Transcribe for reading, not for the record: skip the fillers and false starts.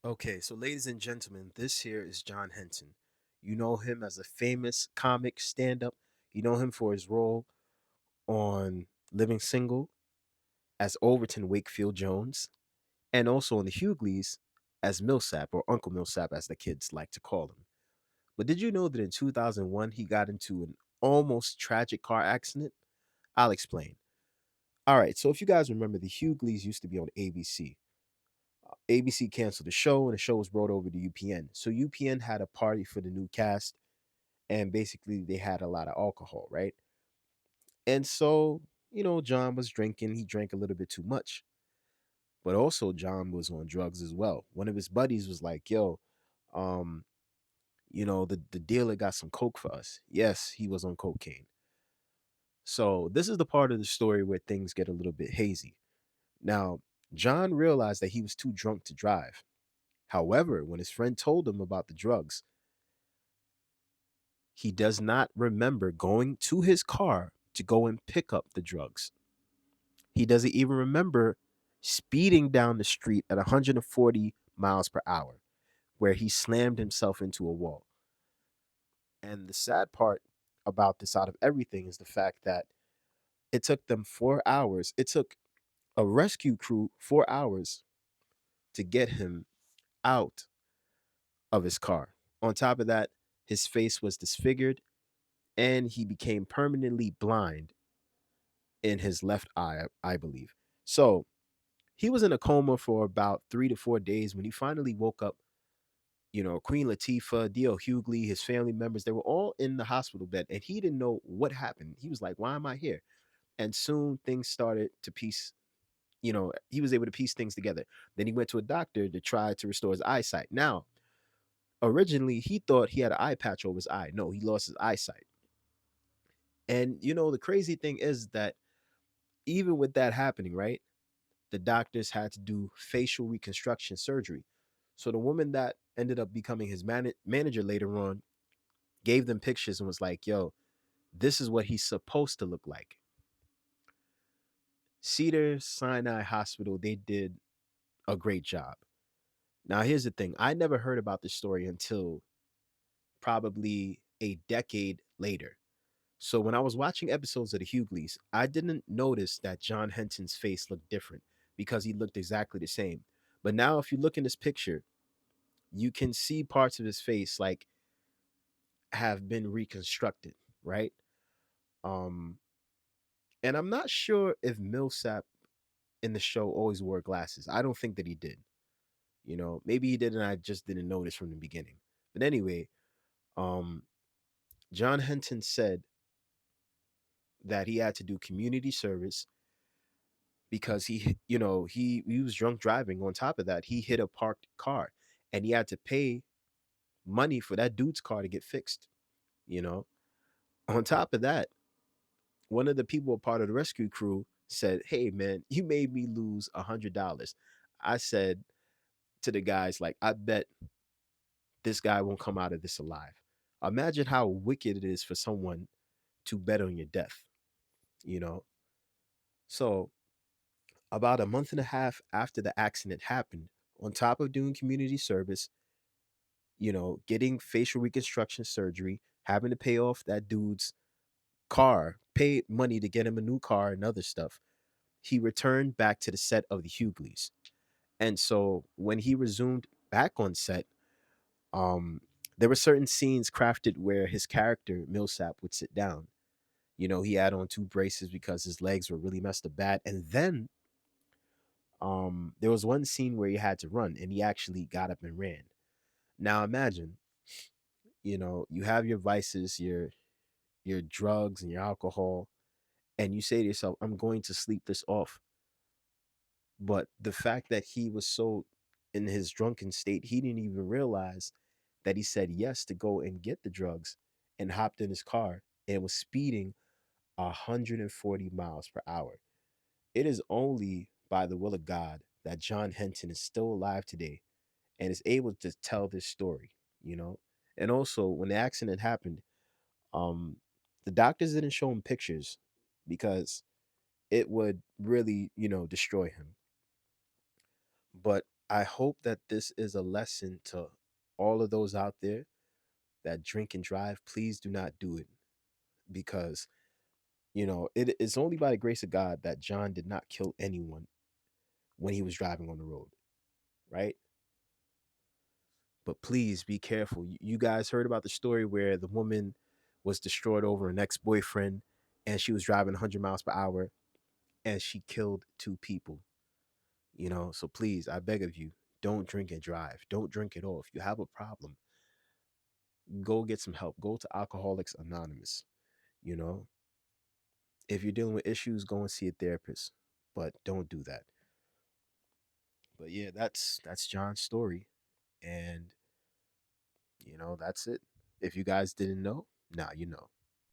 Okay, so ladies and gentlemen, this here is John Henton. You know him as a famous comic stand up. You know him for his role on Living Single as Overton Wakefield Jones, and also on the Hughleys as Millsap, or Uncle Millsap as the kids like to call him. But did you know that in 2001 he got into an almost tragic car accident? I'll explain. All right, so if you guys remember, the Hughleys used to be on ABC. ABC canceled the show and the show was brought over to UPN. So UPN had a party for the new cast and basically they had a lot of alcohol, right? And so, John was drinking. He drank a little bit too much. But also John was on drugs as well. One of his buddies was like, "Yo, um, the dealer got some coke for us." Yes, he was on cocaine. So, this is the part of the story where things get a little bit hazy. Now, John realized that he was too drunk to drive. However, when his friend told him about the drugs, he does not remember going to his car to go and pick up the drugs. He doesn't even remember speeding down the street at 140 miles per hour, where he slammed himself into a wall. And the sad part about this, out of everything, is the fact that it took them 4 hours. It took a rescue crew 4 hours to get him out of his car. On top of that, his face was disfigured and he became permanently blind in his left eye, I believe. So he was in a coma for about 3 to 4 days. When he finally woke up, Queen Latifah, D.L. Hughley, his family members, they were all in the hospital bed and he didn't know what happened. He was like, "Why am I here?" And soon things started to piece, he was able to piece things together. Then he went to a doctor to try to restore his eyesight. Now, originally, he thought he had an eye patch over his eye. No, he lost his eyesight. And, the crazy thing is that even with that happening, right? The doctors had to do facial reconstruction surgery. So the woman that ended up becoming his manager later on gave them pictures and was like, "Yo, this is what he's supposed to look like." Cedar Sinai Hospital, they did a great job. Now, here's the thing, I never heard about this story until probably a decade later. So when I was watching episodes of the Hugleys, I didn't notice that John Henton's face looked different because he looked exactly the same. But now, if you look in this picture, you can see parts of his face like have been reconstructed, right? Um, and I'm not sure if Millsap in the show always wore glasses. I don't think that he did. Maybe he did and I just didn't notice from the beginning. But anyway, um, John Henton said that he had to do community service because he was drunk driving. On top of that, he hit a parked car and he had to pay money for that dude's car to get fixed. You know, on top of that, one of the people a part of the rescue crew said, "Hey man, you made me lose $100." I said to the guys, like, "I bet this guy won't come out of this alive." Imagine how wicked it is for someone to bet on your death, you know? So, about a month and a half after the accident happened, on top of doing community service, getting facial reconstruction surgery, having to pay off that dude's car, pay money to get him a new car and other stuff, he returned back to the set of the Hugleys. And so when he resumed back on set, um, there were certain scenes crafted where his character, Millsap, would sit down. He had on two braces because his legs were really messed up bad. And then there was one scene where he had to run and he actually got up and ran. Now imagine, you have your vices, your drugs and your alcohol, and you say to yourself, "I'm going to sleep this off." But the fact that he was so in his drunken state, he didn't even realize that he said yes to go and get the drugs and hopped in his car and was speeding 140 miles per hour. It is only by the will of God that John Henton is still alive today and is able to tell this story, you know? And also, when the accident happened, um, the doctors didn't show him pictures because it would really, destroy him. But I hope that this is a lesson to all of those out there that drink and drive. Please do not do it because, it's only by the grace of God that John did not kill anyone when he was driving on the road, right? But please be careful. You guys heard about the story where the woman was destroyed over an ex boyfriend and she was driving 100 miles per hour and she killed two people. So please, I beg of you, don't drink and drive. Don't drink at all. If you have a problem, go get some help. Go to Alcoholics Anonymous. You know, if you're dealing with issues, go and see a therapist, but don't do that. But yeah, that's John's story, and that's it. If you guys didn't know, now you know.